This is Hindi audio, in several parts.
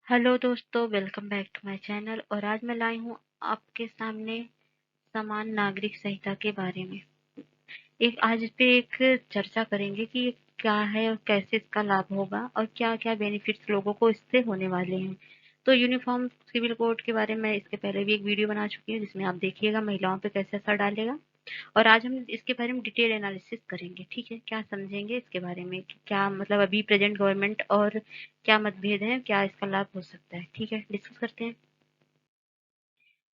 हेलो दोस्तों, welcome back to my channel. और आज मैं लाई हूँ आपके सामने समान नागरिक संहिता के बारे में। आज इस पे एक चर्चा करेंगे कि ये क्या है और कैसे इसका लाभ होगा और क्या-क्या बेनिफिट्स लोगों को इससे होने वाले हैं। तो यूनिफॉर्म सिविल कोड के बारे में इसके पहले भी एक वीडियो बना चुकी हूँ, जिसमें आप देखिएगा महिलाओं पे कैसे असर डालेगा। और आज हम इसके बारे में डिटेल एनालिसिस करेंगे, ठीक है? क्या समझेंगे इसके बारे में कि क्या मतलब अभी प्रेजेंट गवर्नमेंट और क्या मतभेद हैं, क्या इसका लाभ हो सकता है, ठीक है? डिस्कस करते हैं।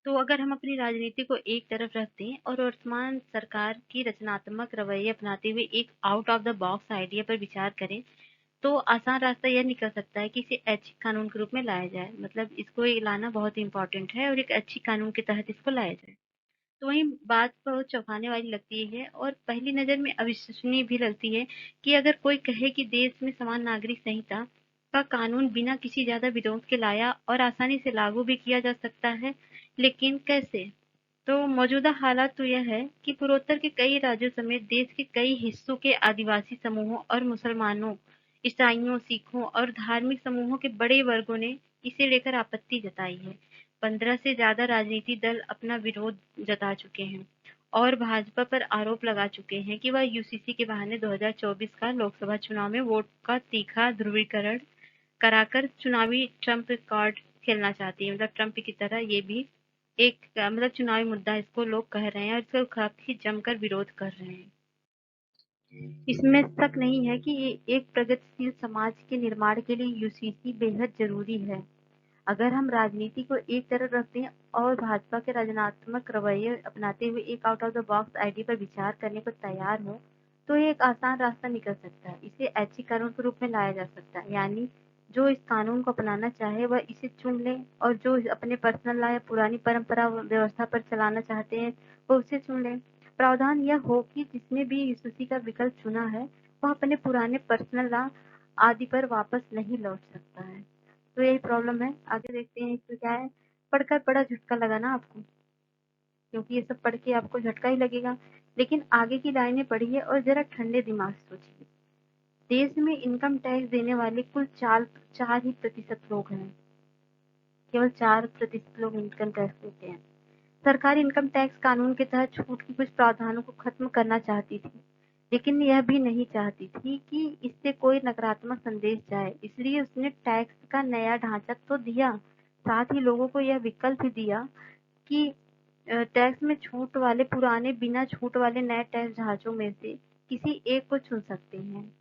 तो अगर हम अपनी राजनीति को एक तरफ रख दें और वर्तमान सरकार की रचनात्मक रवैये अपनाते हुए एक out of the box idea पर विचार करें, तो आसान रास्ता यह निकल सकता है कि इसे ऐच्छिक कानून के रूप में लाया जाए। मतलब इसको ये लाना बहुत ही इम्पोर्टेंट है और एक ऐच्छिक कानून के तहत इसको लाया जाए। तो वहीं बात बहुत चौंकाने वाली लगती है और पहली नज़र में अविश्वसनीय भी लगती है कि अगर कोई कहे कि देश में समान नागरिक संहिता का कानून बिना किसी ज़्यादा विरोध के लाया और आसानी से लागू भी किया जा सकता है, लेकिन कैसे? तो मौजूदा हालात तो यह है कि पूर्वोत्तर के कई राज्यों समेत देश के कई हिस्सों के आदिवासी समूहों और मुसलमानों, ईसाइयों, सिखों और धार्मिक समूहों के बड़े वर्गों ने इसे लेकर आपत्ति जताई है। 15 से ज्यादा राजनीतिक दल अपना विरोध जता चुके हैं और भाजपा पर आरोप लगा चुके हैं कि वह यूसीसी के बहाने 2024 का लोकसभा चुनाव में वोट का तीखा ध्रुवीकरण कराकर चुनावी ट्रंप कार्ड खेलना चाहती है। मतलब ट्रंप की तरह ये भी एक मतलब चुनावी मुद्दा इसको लोग कह रहे हैं और इसका काफी जमकर विरोध कर रहे हैं। इसमें शक नहीं है कि ये एक प्रगतिशील समाज के निर्माण के लिए यूसीसी बेहद जरूरी है। अगर हम राजनीति को एक तरफ रखते हैं और भाजपा के रचनात्मक रवैये अपनाते हुए एक out of the box idea पर विचार करने को तैयार हो, तो ये एक आसान रास्ता निकल सकता है। इसे ऐच्छिक कानून के रूप में लाया जा सकता है, यानी जो इस कानून को अपनाना चाहे वह इसे चुन ले और जो अपने पर्सनल लॉ या पुरानी परंपरा व्यवस्था पर चलाना चाहते हैं वो उसे चुन ले। प्रावधान यह हो कि जिसने भी यूसीसी का विकल्प चुना है वह अपने पुराने पर्सनल लॉ आदि पर वापस नहीं लौट सकता है। तो यही प्रॉब्लम है। आगे देखते हैं इसमें क्या है। पढ़कर बड़ा झटका लगा ना आपको, क्योंकि ये सब पढ़ के आपको झटका ही लगेगा। लेकिन आगे की लाइनें पढ़िए और जरा ठंडे दिमाग से सोचिए। देश में इनकम टैक्स देने वाले कुल 4 ही प्रतिशत लोग हैं। केवल 4% लोग इनकम टैक्स देते हैं। सरकार इनकम टैक्स कानून के तहत छूट की कुछ प्रावधानों को खत्म करना चाहती थी, लेकिन यह भी नहीं चाहती थी कि इससे कोई नकारात्मक संदेश जाए। इसलिए उसने टैक्स का नया ढांचा तो दिया, साथ ही लोगों को यह विकल्प भी दिया कि टैक्स में छूट वाले पुराने बिना छूट वाले नए टैक्स ढांचों में से किसी एक को चुन सकते हैं।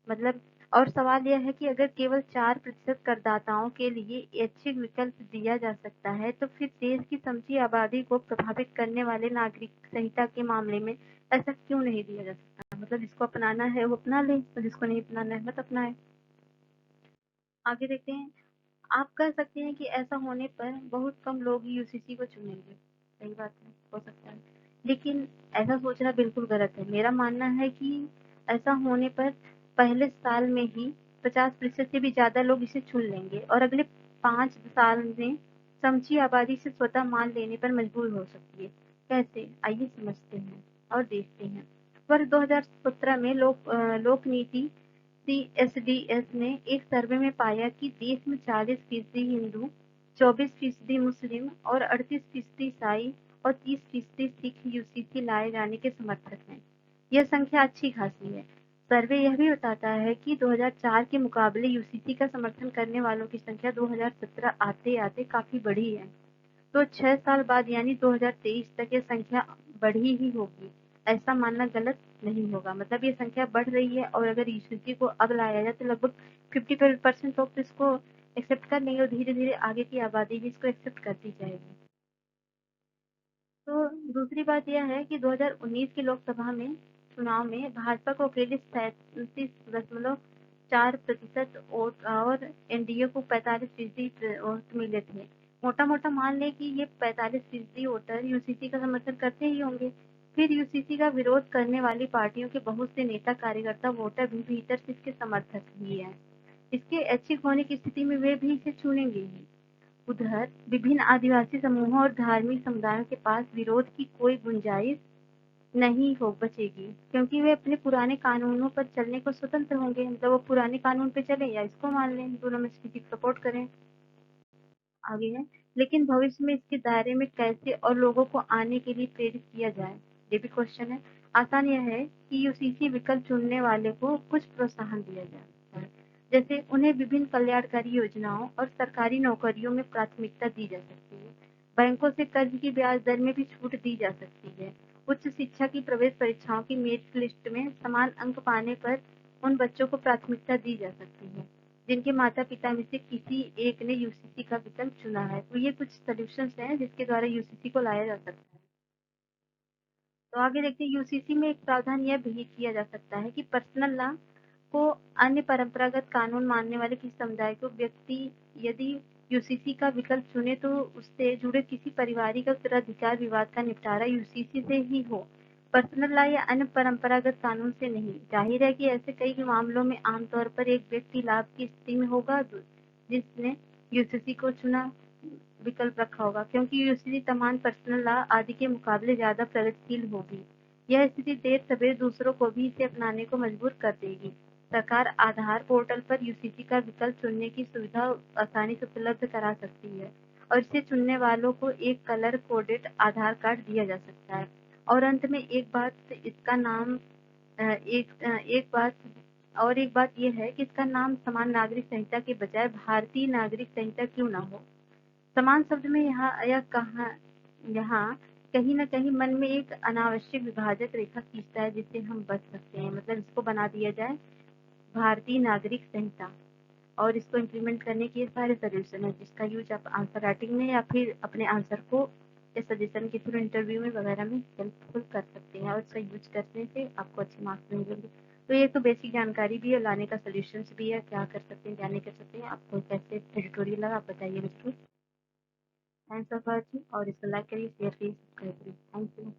मतलब और सवाल यह है कि अगर केवल 4% करदाताओं के लिए ऐच्छिक विकल्प दिया जा सकता है, तो फिर देश की समझी आबादी को प्रभावित करने वाले नागरिक संहिता के मामले में ऐसा क्यों नहीं दिया जा सकता? मतलब जिसको अपनाना है वो अपना ले और जिसको नहीं अपनाना है मत अपनाए। आगे देखते हैं। आप कह सकते हैं कि ऐसा होने पर बहुत कम लोग यूसीसी को चुनेंगे। सही बात है, हो सकता है। लेकिन ऐसा सोचना बिल्कुल गलत है। मेरा मानना है कि ऐसा होने पर पहले साल में ही 50% से भी ज़्यादा लोग इसे चुन लेंगे और अगले 5 साल में समूची आबादी से स्वतः मान लेने पर मजबूर हो सकती है। कैसे? आइए समझते हैं और देखते हैं। वर्ष 2017 में लोक नीति सीएसडीएस ने एक सर्वे में पाया कि देश में 40% हिंदू, 24% मुस्लिम और 38% ईसाई और 30% सिख यूसीसी लाए जाने के समर्थक हैं। यह संख्या अच्छी खासी है। सर्वे यह भी बताता है कि 2004 के मुकाबले यूसीसी का समर्थन करने वालों की संख्या 2017 आते-आते काफी बढ़ी है। तो 6 साल बाद यानी 2023 तक ये संख्या बढ़ी ही होगी। ऐसा मानना गलत नहीं होगा। मतलब ये संख्या बढ़ रही है और अगर यूसीसी को अब लाया जाए तो लगभग 50% लोग तो इसको एक्सेप्ट कर लेंगे और धीरे-धीरे आगे की आबादी भी इसको एक्सेप्ट करती जाएगी। तो दूसरी बात यह है कि 2019 के लोकसभा में चुनाव में भाजपा को अकेले 37.4% वोट और एनडीए को 45% वोट मिले थे। मोटा-मोटा मान लें कि ये 45% वोटर यूसीसी का समर्थन करते ही होंगे। फिर यूसीसी का विरोध करने वाली पार्टियों के बहुत से नेता कार्यकर्ता वोटर भी भीतर से इसके समर्थक ही हैं। इसके ऐच्छिक होने की स्थिति में वे भी इसे चुनेंगे ही। उधर विभिन्न आदिवासी समूहों और धार्मिक समुदायों के पास विरोध की कोई गुंजाइश नहीं हो बचेगी, क्योंकि वे अपने पुराने कानूनों पर चलने को स्वतंत्र होंगे। मतलब वो पुराने कानून पे चले या इसको मान लें, दोनों में से किसी को सपोर्ट करें। आगे है, लेकिन भविष्य में इसके दायरे में कैसे और लोगों को आने के लिए प्रेरित किया जाए, ये भी क्वेश्चन है। आसान यह है कि यूसीसी विकल्प चुनने वाले को कुछ प्रोत्साहन दिया जाए, जैसे उन्हें विभिन्न कल्याणकारी योजनाओं और सरकारी नौकरियों में प्राथमिकता दी जा सकती है। बैंकों से कर्ज की ब्याज दर में भी छूट दी जा सकती है। उच्च शिक्षा की प्रवेश परीक्षाओं की मेरिट लिस्ट में समान अंक पाने पर उन बच्चों को प्राथमिकता दी जा सकती है जिनके माता-पिता में से किसी एक ने यूसीसी का विकल्प चुना है। तो ये कुछ सॉल्यूशंस हैं जिसके द्वारा यूसीसी को लाया जा सकता है। तो आगे देखते हैं, यूसीसी में एक प्रावधान यह भी किया जा सकता है कि पर्सनल लॉ को अन्य परंपरागत कानून मानने वाले किसी समुदाय को व्यक्ति यदि यूसीसी का विकल्प चुने तो उससे जुड़े किसी पारिवारिक उत्तराधिकार विवाद का निपटारा यूसीसी से ही हो, पर्सनल लॉ या अन्य परंपरागत कानून से नहीं। जाहिर है कि ऐसे कई मामलों में आमतौर पर एक व्यक्ति लाभ की स्थिति में होगा जिसने यूसीसी को चुना विकल्प रखा होगा, क्योंकि यूसीसी तमाम पर्सनल लॉ आदि के मुकाबले ज्यादा प्रगतिशील होगी। यह स्थिति देर सवेर दूसरों को भी इसे अपनाने को मजबूर कर देगी। सरकार आधार पोर्टल पर यूसीसी का विकल्प चुनने की सुविधा आसानी से उपलब्ध करा सकती है और इसे चुनने वालों को एक कलर कोडेड आधार कार्ड दिया जा सकता है। और अंत में एक बात इसका नाम एक बात और एक बात यह है कि इसका नाम समान नागरिक संहिता के बजाय भारतीय नागरिक संहिता क्यों ना हो। समान शब्द में यहाँ कहीं न कहीं मन में एक अनावश्यक विभाजक रेखा खींचता है जिससे हम बच सकते हैं। मतलब इसको बना दिया जाए भारतीय नागरिक संहिता और इसको इम्प्लीमेंट करने के ये सारे सॉल्यूशन है जिसका यूज आप आंसर राइटिंग में या फिर अपने आंसर को या सजेशन के थ्रू इंटरव्यू में वगैरह में हेल्पफुल कर सकते हैं और इसका यूज करने से आपको अच्छे मार्क्स मिलेंगे। तो ये तो बेसिक जानकारी भी है, लाने का सॉल्यूशंस भी है, क्या कर सकते हैं क्या नहीं कर सकते हैं। आपको कैसे एडिटोरियल लगा आप बताइए बिल्कुल। थैंक्स फॉर वॉचिंग और इसको लाइक करिए शेयर करिए सब्सक्राइब करिए। Thank you.